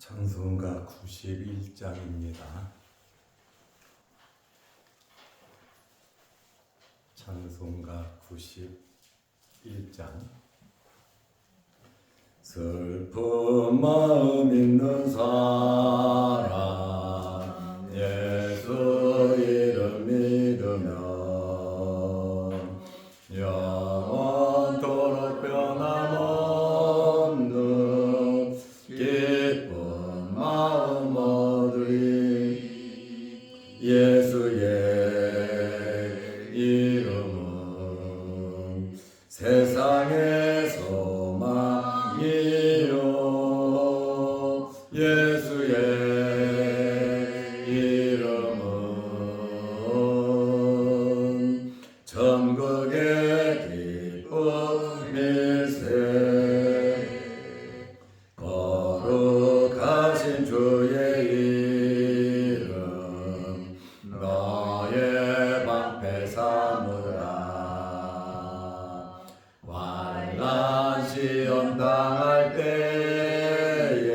찬송가 91장입니다. 찬송가 91장. 슬픈 마음 있는 사람 예수 이름 믿으면 영원토록 변함없는 기쁜 마음 얻으리. 예수의 이름은 세상의 소망이요 예수의 이름은 천국의 기쁨일세. 거룩하신 주의 이름 너의 방패 삼으라. 환난 시험 당할 때에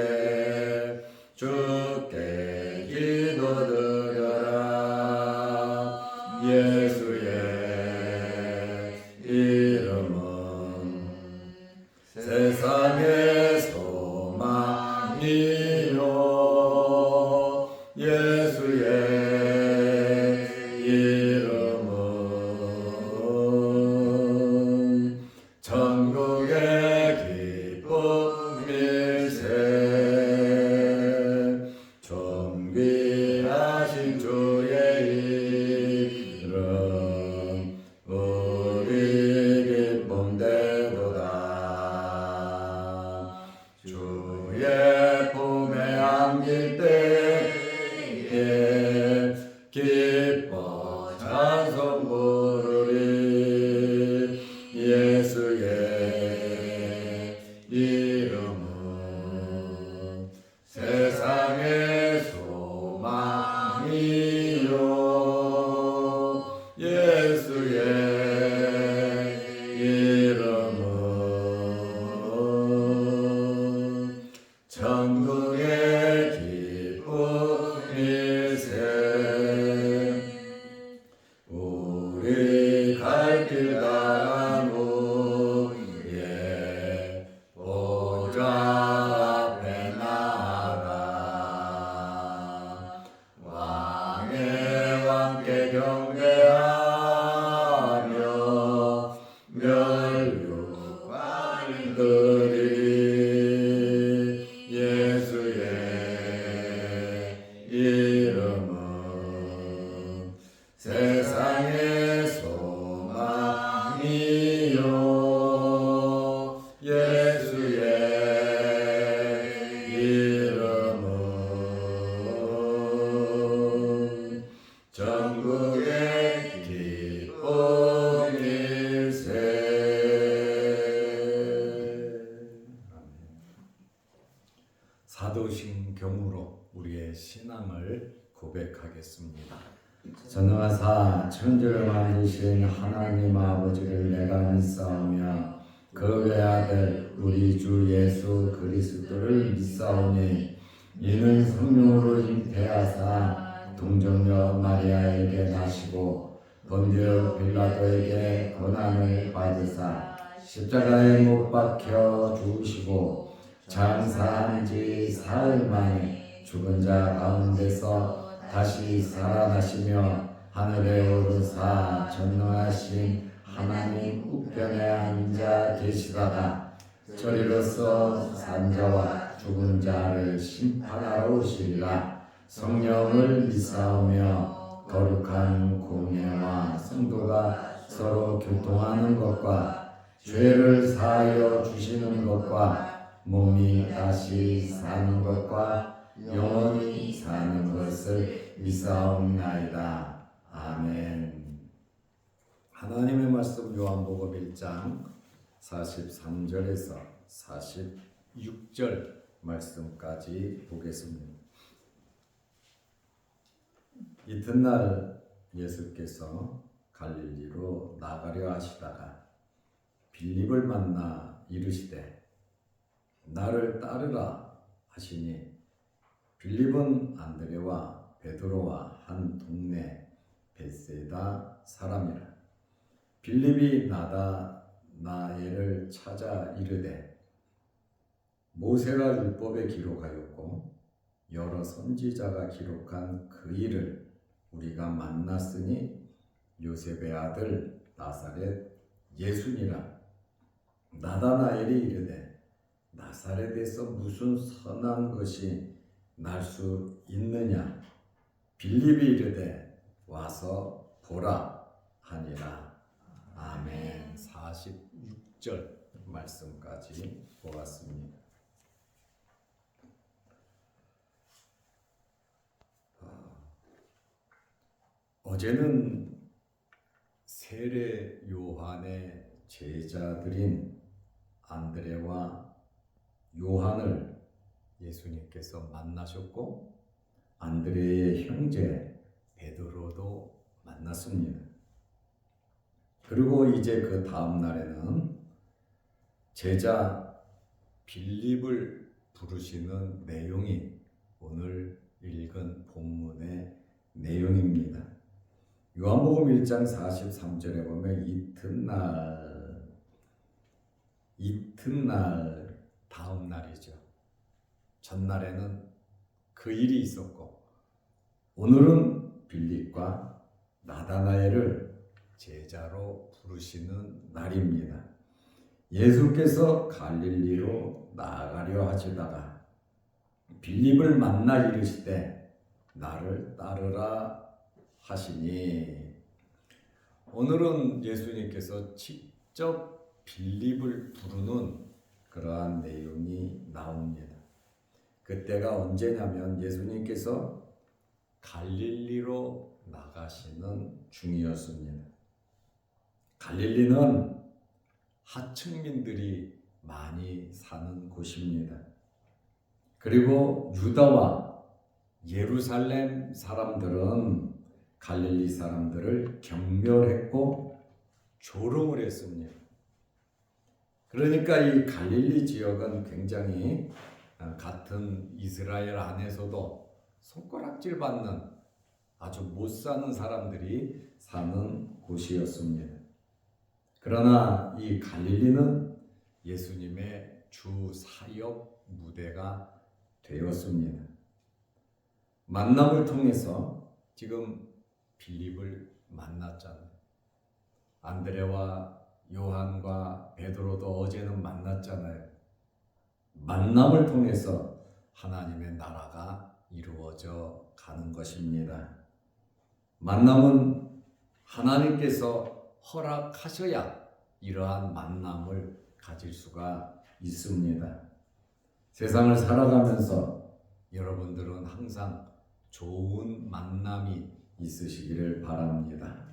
주께 기도드려라. 예수의 이름은 세상의 소망이요 예수의 이름은 천국의 기쁨일세. 존귀하신 주의 이름 우리 기쁨되도다. 주의 품에 안길 때에 기뻐 찬송 부르리. 예수의 이름은 세상의 소망이요 예수의 이름은 천국의 기쁨일세. 우리 갈 길 다간 후에 보좌 앞에 나아가 왕의 왕께 경배하며 멸류관을 드리리. 예수의 이름은 세상의 소망이요 예수의 이름은 전국의 기쁨일세. 사도신경으로 우리의 신앙을 고백하겠습니다. 전능하사 천지를 만드신 하나님 아버지를 내가 믿사오며 그 외아들 우리 주 예수 그리스도를 믿사오니 이는 성령으로 잉태하사 동정녀 마리아에게 나시고 본디오 빌라도에게 고난을 받으사 십자가에 못 박혀 죽으시고 장사한 지 사흘 만에 죽은 자 가운데서 다시 살아나시며 하늘에 오르사 전능하신 하나님 우편에 앉아 계시다가 저리로서 산자와 죽은 자를 심판하러 오시리라. 성령을 믿사오며 거룩한 공예와 성도가 서로 교통하는 것과 죄를 사하여 주시는 것과 몸이 다시 사는 것과 영원히 사는 것을 믿사옵나이다. 아멘. 하나님의 말씀 요한복음 1장 43절에서 46절 말씀까지 보겠습니다. 이튿날 예수께서 갈릴리로 나가려 하시다가 빌립을 만나 이르시되 나를 따르라 하시니 빌립은 안드레와 베드로와 한 동네 벳세다 사람이라. 빌립이 나다나엘을 찾아 이르되 모세가 율법에 기록하였고 여러 선지자가 기록한 그 일을 우리가 만났으니 요셉의 아들 나사렛 예수니라. 나다나엘이 이르되 나사렛에서 무슨 선한 것이 날 수 있느냐. 빌립이 이르되 와서 보라 하니라. 아멘. 46절 말씀까지 보았습니다. 어제는 세례 요한의 제자들인 안드레와 요한을 예수님께서 만나셨고 안드레의 형제 베드로도 만났습니다. 그리고 이제 그 다음 날에는 제자 빌립을 부르시는 내용이 오늘 읽은 본문의 내용입니다. 요한복음 1장 43절에 보면 이튿날 다음 날이죠. 전날에는 그 일이 있었고 오늘은 빌립과 나다나엘을 제자로 부르시는 날입니다. 예수께서 갈릴리로 나아가려 하시다가 빌립을 만나 이르시되 나를 따르라 하시니, 오늘은 예수님께서 직접 빌립을 부르는 그러한 내용이 나옵니다. 그때가 언제냐면 예수님께서 갈릴리로 나가시는 중이었습니다. 갈릴리는 하층민들이 많이 사는 곳입니다. 그리고 유다와 예루살렘 사람들은 갈릴리 사람들을 경멸했고 조롱을 했습니다. 그러니까 이 갈릴리 지역은 굉장히 같은 이스라엘 안에서도 손가락질 받는 아주 못 사는 사람들이 사는 곳이었습니다. 그러나 이 갈릴리는 예수님의 주 사역 무대가 되었습니다. 만남을 통해서 지금 빌립을 만났잖아요. 안드레와 요한과 베드로도 어제는 만났잖아요. 만남을 통해서 하나님의 나라가 이루어져 가는 것입니다. 만남은 하나님께서 허락하셔야 이러한 만남을 가질 수가 있습니다. 세상을 살아가면서 여러분들은 항상 좋은 만남이 있으시기를 바랍니다.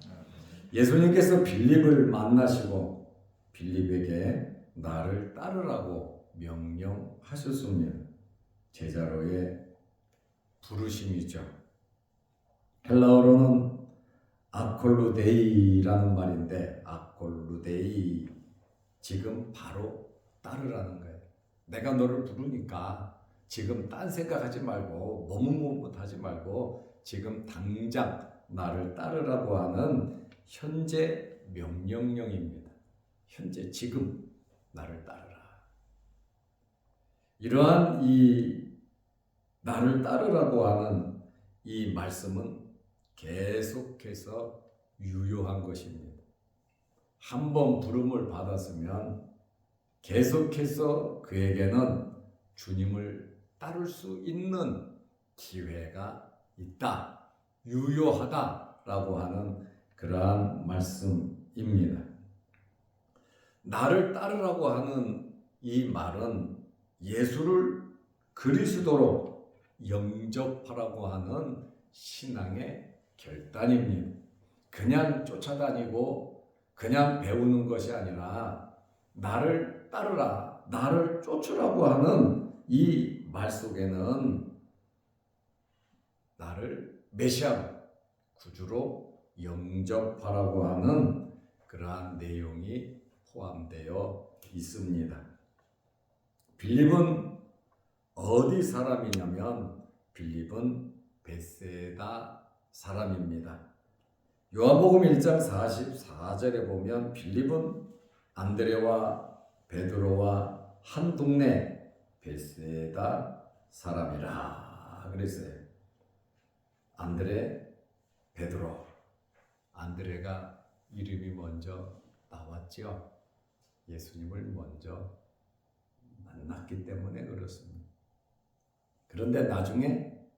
예수님께서 빌립을 만나시고 빌립에게 나를 따르라고 명령하셨습니다. 제자로의 부르심이죠. 헬라어로는 아콜루데이라는 말인데, 아콜루데이, 지금 바로 따르라는 거예요. 내가 너를 부르니까 지금 딴 생각하지 말고 머뭇머뭇하지 말고 지금 당장 나를 따르라고 하는 현재 명령령입니다. 현재 지금 나를 따르라. 이러한 이 나를 따르라고 하는 이 말씀은 계속해서 유효한 것입니다. 한번 부름을 받았으면 계속해서 그에게는 주님을 따를 수 있는 기회가 있다, 유효하다라고 하는 그러한 말씀입니다. 나를 따르라고 하는 이 말은 예수를 그리스도로 영접하라고 하는 신앙의 결단입니다. 그냥 쫓아다니고 그냥 배우는 것이 아니라 나를 따르라, 나를 쫓으라고 하는 이 말 속에는 나를 메시아 구주로 영접하라고 하는 그러한 내용이 포함되어 있습니다. 빌립은 어디 사람이냐면 빌립은 벳세다 사람입니다. 요한복음 1장 44절에 보면 빌립은 안드레와 베드로와 한 동네 벳세다 사람이라 그랬어요. 안드레, 베드로. 안드레가 이름이 먼저 나왔죠. 예수님을 먼저 만났기 때문에 그렇습니다. 그런데 나중에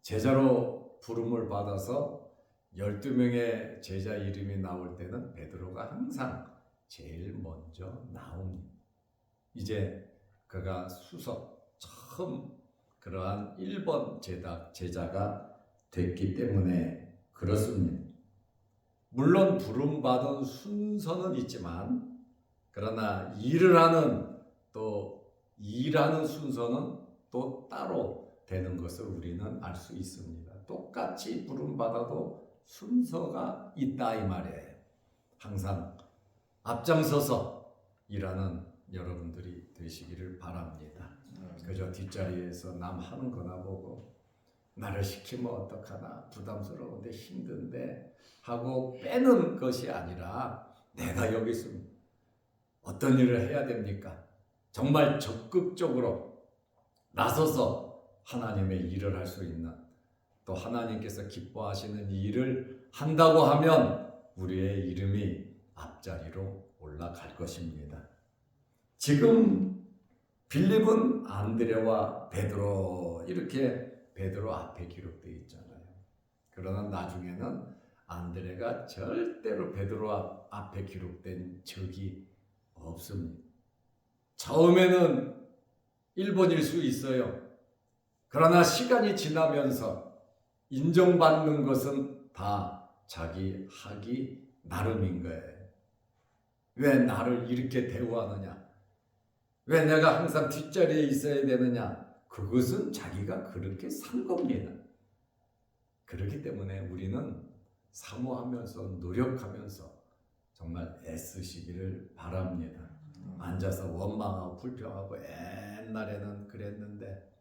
제자로 부름을 받아서 12명의 제자 이름이 나올 때는 베드로가 항상 제일 먼저 나옵니다. 이제 그가 수석 처음 그러한 1번 제자가 됐기 때문에 그렇습니다. 물론 부름받은 순서는 있지만 그러나 일하는 순서는 또 따로 되는 것을 우리는 알 수 있습니다. 똑같이 부름받아도 순서가 있다 이 말이에요. 항상 앞장서서 일하는 여러분들이 되시기를 바랍니다. 그저 뒷자리에서 남 하는 거나 보고 나를 시키면 어떡하나 부담스러운데 힘든데 하고 빼는 것이 아니라 내가 여기 있으면 어떤 일을 해야 됩니까? 정말 적극적으로 나서서 하나님의 일을 할 수 있는 또 하나님께서 기뻐하시는 일을 한다고 하면 우리의 이름이 앞자리로 올라갈 것입니다. 지금 빌립은 안드레와 베드로 이렇게 베드로 앞에 기록되어 있잖아요. 그러나 나중에는 안드레가 절대로 베드로 앞에 기록된 적이 없습니다. 처음에는 1번일 수 있어요. 그러나 시간이 지나면서 인정받는 것은 다 자기 하기 나름인 거예요. 왜 나를 이렇게 대우하느냐? 왜 내가 항상 뒷자리에 있어야 되느냐? 그것은 자기가 그렇게 산 겁니다. 그렇기 때문에 우리는 사모하면서 노력하면서 정말 애쓰시기를 바랍니다. 앉아서 원망하고 불평하고 옛날에는 그랬는데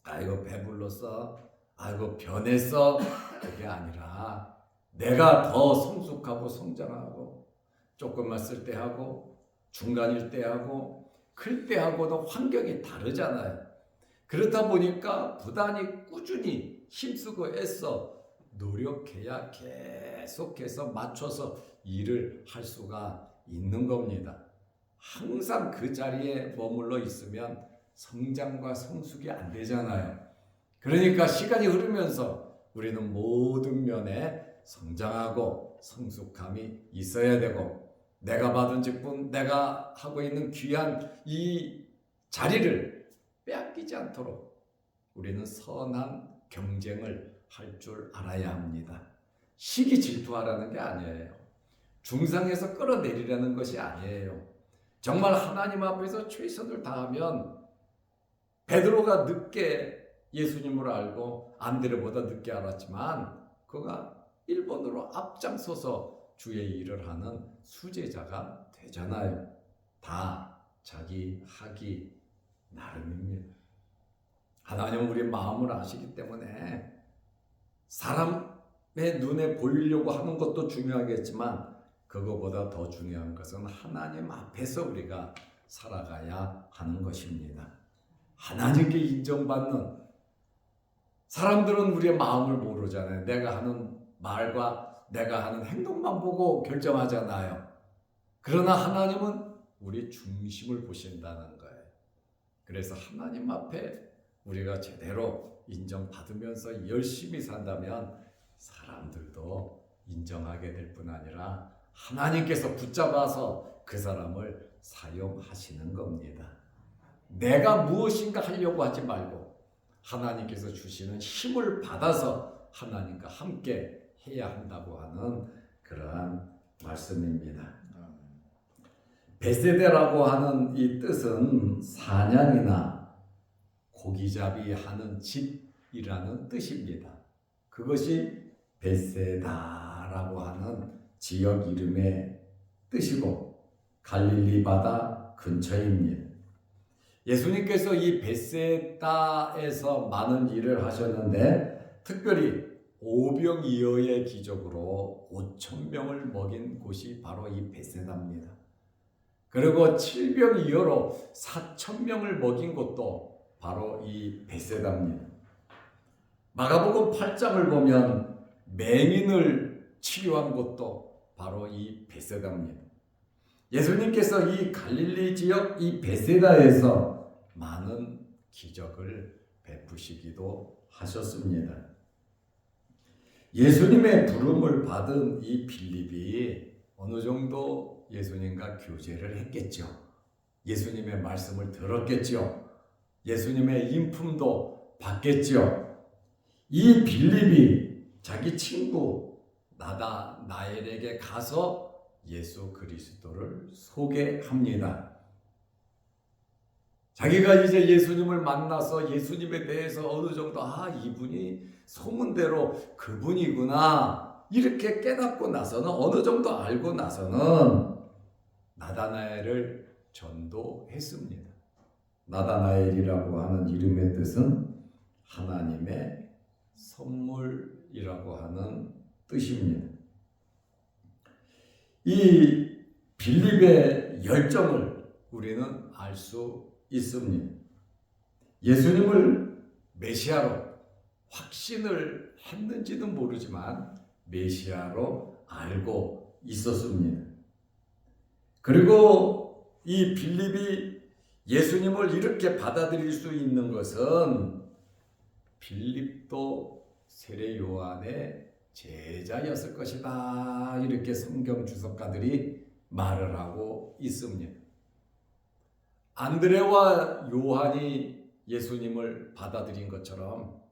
아이고 배불렀어, 아이고 변했어, 그게 아니라 내가 더 성숙하고 성장하고 조금만 쓸 때 하고 중간일 때 하고 클 때 하고는 환경이 다르잖아요. 그렇다 보니까 부단히 꾸준히 힘쓰고 애써 노력해야 계속해서 맞춰서 일을 할 수가 있는 겁니다. 항상 그 자리에 머물러 있으면 성장과 성숙이 안 되잖아요. 그러니까 시간이 흐르면서 우리는 모든 면에 성장하고 성숙함이 있어야 되고 내가 받은 직분, 내가 하고 있는 귀한 이 자리를 빼앗기지 않도록 우리는 선한 경쟁을 할 줄 알아야 합니다. 시기 질투하라는 게 아니에요. 중상에서 끌어내리라는 것이 아니에요. 정말 하나님 앞에서 최선을 다하면 베드로가 늦게 예수님을 알고 안드레보다 늦게 알았지만 그가 1번으로 앞장서서 주의 일을 하는 수제자가 되잖아요. 다 자기 하기 나름입니다. 하나님은 우리의 마음을 아시기 때문에 사람의 눈에 보이려고 하는 것도 중요하겠지만 그거보다 더 중요한 것은 하나님 앞에서 우리가 살아가야 하는 것입니다. 하나님께 인정받는 사람들은 우리의 마음을 모르잖아요. 내가 하는 말과 내가 하는 행동만 보고 결정하잖아요. 그러나 하나님은 우리 중심을 보신다는 거예요. 그래서 하나님 앞에 우리가 제대로 인정받으면서 열심히 산다면 사람들도 인정하게 될 뿐 아니라 하나님께서 붙잡아서 그 사람을 사용하시는 겁니다. 내가 무엇인가 하려고 하지 말고 하나님께서 주시는 힘을 받아서 하나님과 함께 해야 한다고 하는 그러한 말씀입니다. 벳세다라고 하는 이 뜻은 사냥이나 고기잡이 하는 집이라는 뜻입니다. 그것이 벳세다라고 하는 지역 이름의 뜻이고 갈릴리 바다 근처입니다. 예수님께서 이 벳세다에서 많은 일을 하셨는데 특별히 오병이어의 기적으로 5,000명을 먹인 곳이 바로 이 벳세다입니다. 그리고 7병이어로 4,000명을 먹인 곳도 바로 이 벳세다입니다. 마가복음 8장을 보면 맹인을 치유한 곳도 바로 이 벳세다입니다. 예수님께서 이 갈릴리 지역 이 벳세다에서 많은 기적을 베푸시기도 하셨습니다. 예수님의 부름을 받은 이 빌립이 어느 정도 예수님과 교제를 했겠죠. 예수님의 말씀을 들었겠죠. 예수님의 인품도 받겠죠. 이 빌립이 자기 친구 나다나엘에게 가서 예수 그리스도를 소개합니다. 자기가 이제 예수님을 만나서 예수님에 대해서 어느 정도 이분이 소문대로 그분이구나 이렇게 깨닫고 나서는 어느 정도 알고 나서는 나다나엘을 전도했습니다. 나다나엘이라고 하는 이름의 뜻은 하나님의 선물이라고 하는 뜻입니다. 이 빌립의 열정을 우리는 알 수 있습니다. 예수님을 메시아로 확신을 했는지는 모르지만 메시아로 알고 있었습니다. 그리고 이 빌립이 예수님을 이렇게 받아들일 수 있는 것은 빌립도 세례 요한의 제자였을 것이다. 이렇게 성경 주석가들이 말을 하고 있습니다. 안드레와 요한이 예수님을 받아들인 것처럼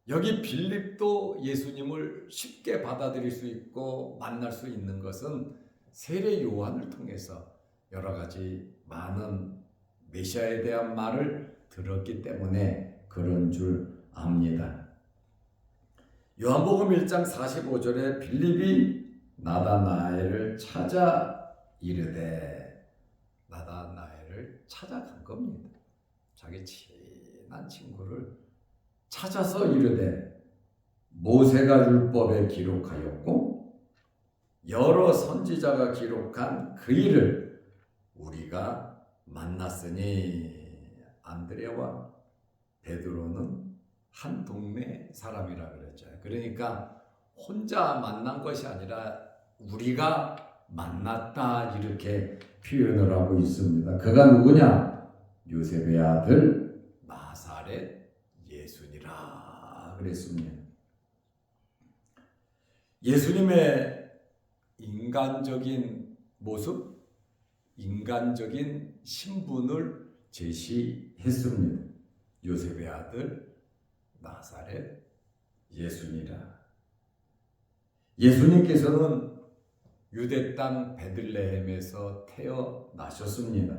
여기 빌립도 예수님을 쉽게 받아들일 수 있고 만날 수 있는 것은 세례 요한을 통해서 여러 가지 많은 메시아에 대한 말을 들었기 때문에 그런 줄 압니다. 요한복음 1장 45절에 빌립이 나다나엘을 찾아 이르되, 나다나엘을 찾아간 겁니다. 자기 친한 친구를 찾아서 이르되 모세가 율법에 기록하였고 여러 선지자가 기록한 그 일을 우리가 만났으니. 안드레와 베드로는 한 동네 사람이라 그랬죠. 그러니까 혼자 만난 것이 아니라 우리가 만났다 이렇게 표현을 하고 있습니다. 그가 누구냐? 요셉의 아들 나사렛 예수니라 그랬습니다. 예수님의 인간적인 모습, 인간적인 신분을 제시했습니다. 요셉의 아들 나사렛 예수니라. 예수님께서는 유대 땅 베들레헴에서 태어나셨습니다.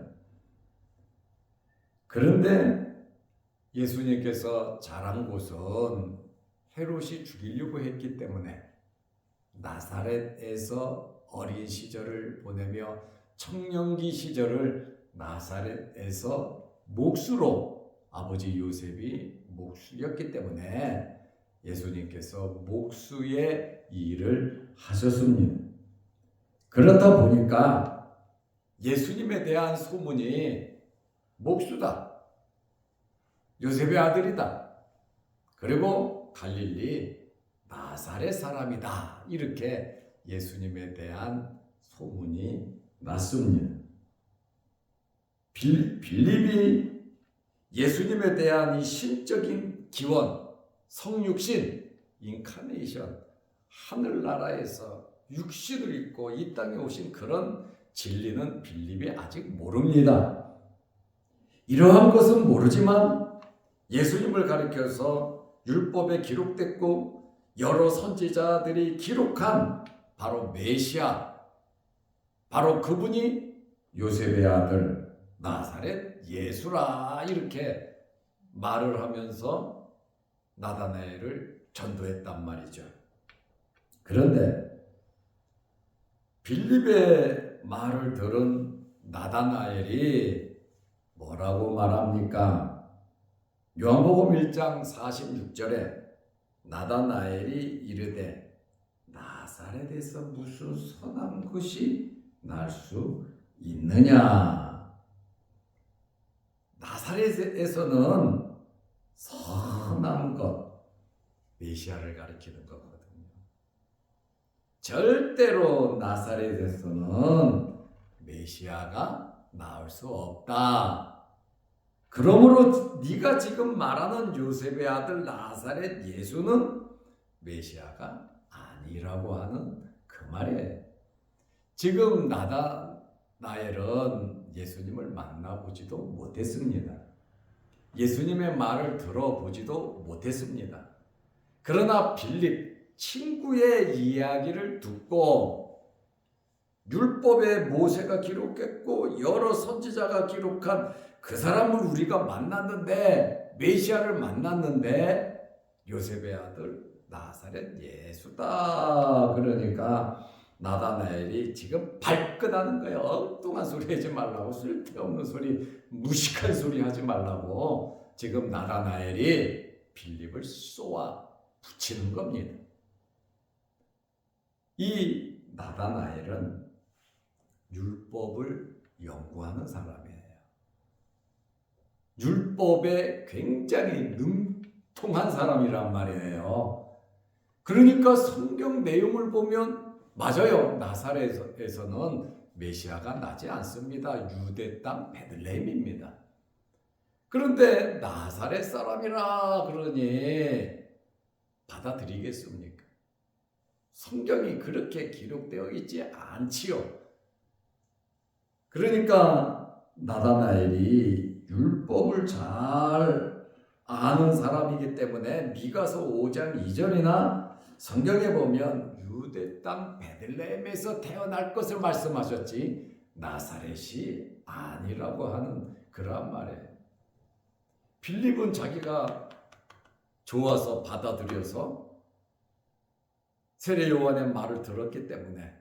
그런데 예수님께서 자란 곳은 헤롯이 죽이려고 했기 때문에 나사렛에서 어린 시절을 보내며 청년기 시절을 나사렛에서 목수로, 아버지 요셉이 목수였기 때문에 예수님께서 목수의 일을 하셨습니다. 그렇다 보니까 예수님에 대한 소문이 목수다, 요셉의 아들이다, 그리고 갈릴리 나사렛 사람이다, 이렇게 예수님에 대한 소문이 났습니다. 빌립이 예수님에 대한 이 신적인 기원, 성육신, 인카네이션, 하늘나라에서 육신을 입고 이 땅에 오신 그런 진리는 빌립이 아직 모릅니다. 이러한 것은 모르지만 예수님을 가리켜서 율법에 기록됐고 여러 선지자들이 기록한 바로 메시아, 바로 그분이 요셉의 아들 나사렛 예수라, 이렇게 말을 하면서 나다나엘을 전도했단 말이죠. 그런데 빌립의 말을 들은 나다나엘이 뭐라고 말합니까? 요한복음 1장 46절에 나다나엘이 이르되 나사렛에서 무슨 선한 것이 날 수 있느냐? 나사렛에서는 선한 것, 메시아를 가리키는 거거든요. 절대로 나사렛에서는 메시아가 나올 수 없다. 그러므로 네가 지금 말하는 요셉의 아들 나사렛 예수는 메시아가 아니라고 하는 그 말이에요. 지금 나다나엘은 예수님을 만나보지도 못했습니다. 예수님의 말을 들어보지도 못했습니다. 그러나 빌립 친구의 이야기를 듣고 율법에 모세가 기록했고 여러 선지자가 기록한 그 사람을 우리가 만났는데, 메시아를 만났는데 요셉의 아들 나사렛 예수다. 그러니까 나다나엘이 지금 발끈하는 거예요. 엉뚱한 소리 하지 말라고, 쓸데없는 소리, 무식한 소리 하지 말라고 지금 나다나엘이 빌립을 쏘아 붙이는 겁니다. 이 나다나엘은 율법을 연구하는 사람이에요. 율법에 굉장히 능통한 사람이란 말이에요. 그러니까 성경 내용을 보면 맞아요. 나사렛에서는 메시아가 나지 않습니다. 유대 땅 베들레헴입니다. 그런데 나사렛 사람이라 그러니 받아들이겠습니까? 성경이 그렇게 기록되어 있지 않지요. 그러니까 나다나엘이 율법을 잘 아는 사람이기 때문에 미가서 5장 2절이나 성경에 보면 유대 땅 베들레헴에서 태어날 것을 말씀하셨지 나사렛이 아니라고 하는 그러한 말이에요. 빌립은 자기가 좋아서 받아들여서 세례 요한의 말을 들었기 때문에,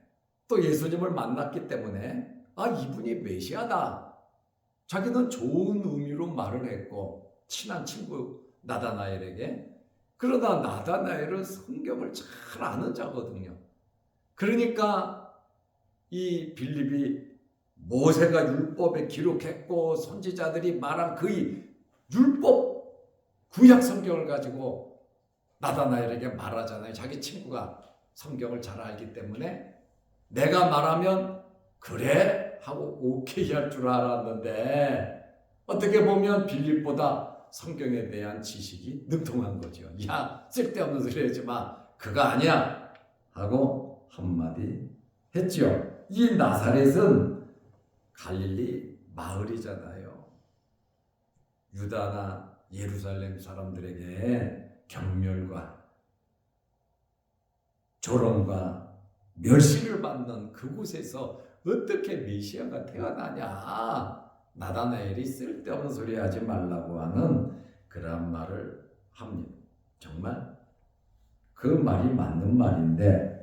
또 예수님을 만났기 때문에 이분이 메시아다. 자기는 좋은 의미로 말을 했고 친한 친구 나다나엘에게. 그러나 나다나엘은 성경을 잘 아는 자거든요. 그러니까 이 빌립이 모세가 율법에 기록했고 선지자들이 말한 그 율법 구약 성경을 가지고 나다나엘에게 말하잖아요. 자기 친구가 성경을 잘 알기 때문에 내가 말하면 그래 하고 오케이 할 줄 알았는데, 어떻게 보면 빌립보다 성경에 대한 지식이 능통한 거죠. 야, 쓸데없는 소리 하지 마. 그거 아니야. 하고 한마디 했죠. 이 나사렛은 갈릴리 마을이잖아요. 유다나 예루살렘 사람들에게 경멸과 조롱과 멸시를 받는 그곳에서 어떻게 메시아가 태어나냐. 나다나엘이 쓸데없는 소리 하지 말라고 하는 그런 말을 합니다. 정말 그 말이 맞는 말인데,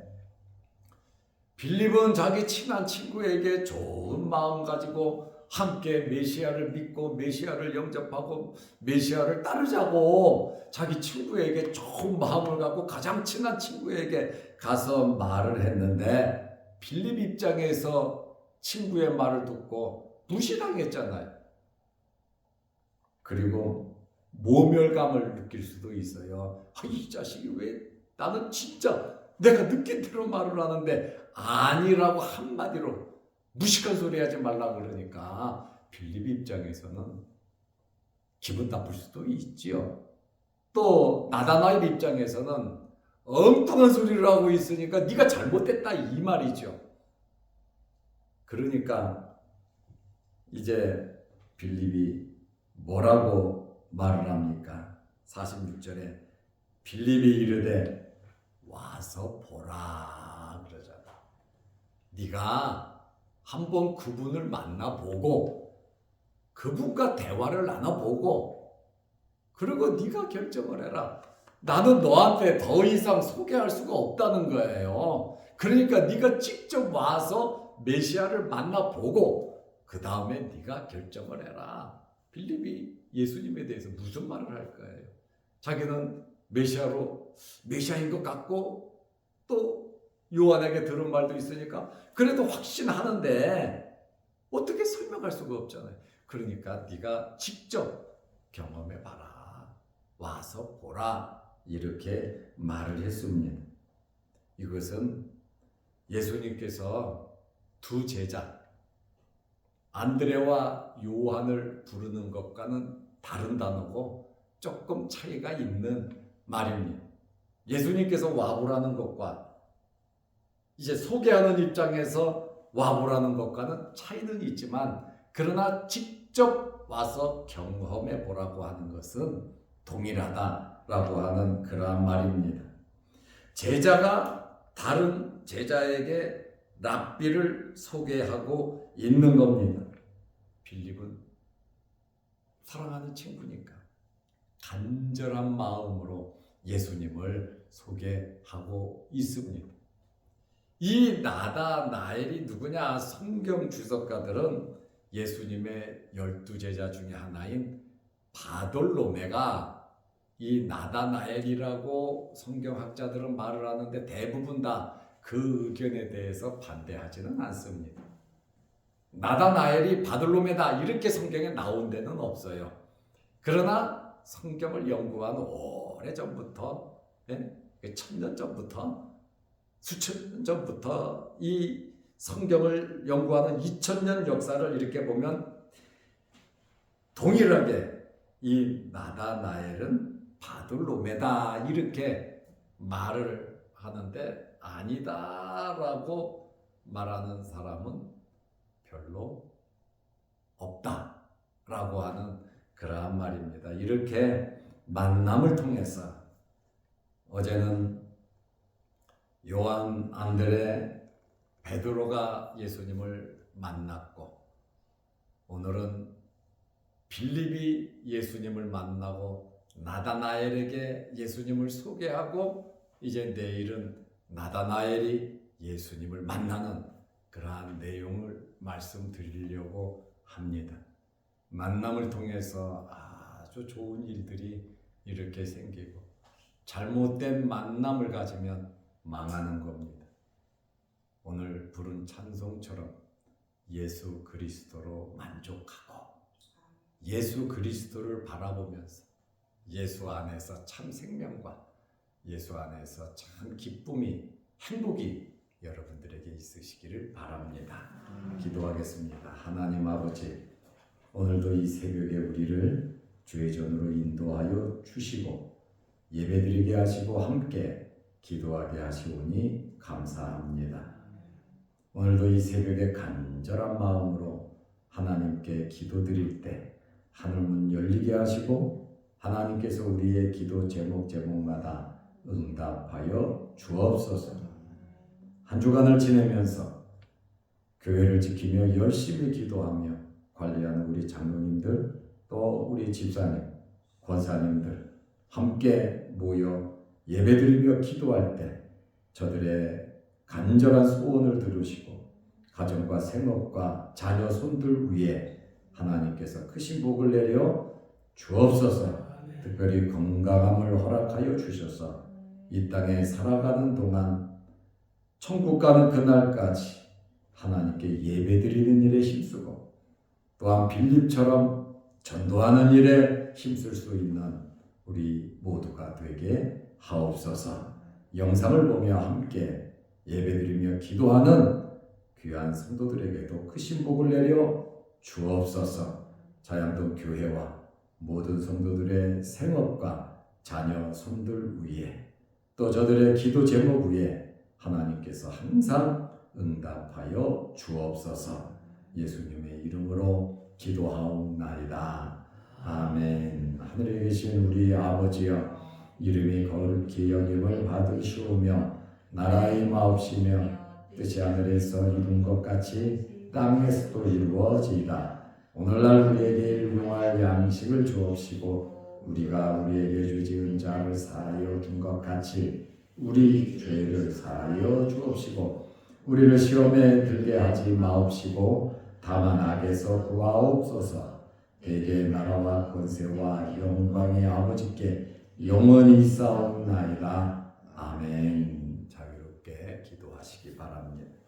빌립은 자기 친한 친구에게 좋은 마음 가지고 함께 메시아를 믿고 메시아를 영접하고 메시아를 따르자고 자기 친구에게 좋은 마음을 갖고 가장 친한 친구에게 가서 말을 했는데, 빌립 입장에서 친구의 말을 듣고 무시당했잖아요. 그리고 모멸감을 느낄 수도 있어요. 이 자식이 왜, 나는 진짜 내가 느낀 대로 말을 하는데 아니라고 한마디로 무식한 소리 하지 말라고 그러니까 빌립 입장에서는 기분 나쁠 수도 있지요. 또 나다나엘 입장에서는 엉뚱한 소리를 하고 있으니까 네가 잘못됐다 이 말이죠. 그러니까 이제 빌립이 뭐라고 말을 합니까? 46절에 빌립이 이르되 와서 보라 그러잖아. 네가 한번 그분을 만나보고 그분과 대화를 나눠보고 그리고 네가 결정을 해라. 나는 너한테 더 이상 소개할 수가 없다는 거예요. 그러니까 네가 직접 와서 메시아를 만나보고 그 다음에 네가 결정을 해라. 빌립이 예수님에 대해서 무슨 말을 할 거예요? 자기는 메시아인 것 같고 또 요한에게 들은 말도 있으니까 그래도 확신하는데 어떻게 설명할 수가 없잖아요. 그러니까 네가 직접 경험해봐라. 와서 보라. 이렇게 말을 했습니다. 이것은 예수님께서 두 제자 안드레와 요한을 부르는 것과는 다른 단어고 조금 차이가 있는 말입니다. 예수님께서 와보라는 것과 이제 소개하는 입장에서 와보라는 것과는 차이는 있지만 그러나 직접 와서 경험해 보라고 하는 것은 동일하다라고 하는 그러한 말입니다. 제자가 다른 제자에게 랍비를 소개하고 있는 겁니다. 빌립은 사랑하는 친구니까 간절한 마음으로 예수님을 소개하고 있습니다. 이 나다나엘이 누구냐? 성경 주석가들은 예수님의 12제자 중에 하나인 바돌로메가 이 나다나엘이라고 성경학자들은 말을 하는데 대부분 다 그 의견에 대해서 반대하지는 않습니다. 나다나엘이 바돌로메다 이렇게 성경에 나온 데는 없어요. 그러나 성경을 연구한 오래전부터, 1000년 전부터, 수천 년 전부터 이 성경을 연구하는 2000년 역사를 이렇게 보면 동일하게 이 나다나엘은 바돌로메다 이렇게 말을 하는데 아니다라고 말하는 사람은 별로 없다라고 하는 그러한 말입니다. 이렇게 만남을 통해서 어제는 요한, 안드레, 베드로가 예수님을 만났고 오늘은 빌립이 예수님을 만나고 나다나엘에게 예수님을 소개하고 이제 내일은 나다나엘이 예수님을 만나는 그러한 내용을 말씀드리려고 합니다. 만남을 통해서 아주 좋은 일들이 이렇게 생기고 잘못된 만남을 가지면 망하는 겁니다. 오늘 부른 찬송처럼 예수 그리스도로 만족하고 예수 그리스도를 바라보면서 예수 안에서 참 생명과 예수 안에서 참 기쁨이 행복이 여러분들에게 있으시기를 바랍니다. 기도하겠습니다. 하나님 아버지, 오늘도 이 새벽에 우리를 주의 전으로 인도하여 주시고 예배드리게 하시고 함께 기도하게 하시오니 감사합니다. 오늘도 이 새벽에 간절한 마음으로 하나님께 기도드릴 때 하늘문 열리게 하시고 하나님께서 우리의 기도 제목마다 응답하여 주옵소서. 한 주간을 지내면서 교회를 지키며 열심히 기도하며 관리하는 우리 장로님들 또 우리 집사님, 권사님들 함께 모여 예배드리며 기도할 때 저들의 간절한 소원을 들으시고 가정과 생업과 자녀 손들 위에 하나님께서 크신 복을 내려 주옵소서. 특별히 건강함을 허락하여 주셔서 이 땅에 살아가는 동안 천국 가는 그날까지 하나님께 예배드리는 일에 힘쓰고 또한 빌립처럼 전도하는 일에 힘쓸 수 있는 우리 모두가 되게 하옵소서. 영상을 보며 함께 예배드리며 기도하는 귀한 성도들에게도 크신 복을 내려 주옵소서. 자양동 교회와 모든 성도들의 생업과 자녀 손들 위에 또 저들의 기도 제목 위에 하나님께서 항상 응답하여 주옵소서. 예수님의 이름으로 기도하옵나이다. 아멘. 하늘에 계신 우리 아버지여, 이름이 거룩히 여김을 받으시오며 나라의 마옵시며 뜻이 하늘에서 이룬 것 같이 땅에서도 이루어지이다. 오늘날 우리에게 일용할 양식을 주옵시고 우리가 우리에게 주지은 자를 사하여 준 것 같이 우리 죄를 사하여 주옵시고 우리를 시험에 들게 하지 마옵시고 다만 악에서 구하옵소서. 대개 나라와 권세와 영광의 아버지께 영원히 있사옵나이다. 아멘. 자유롭게 기도하시기 바랍니다.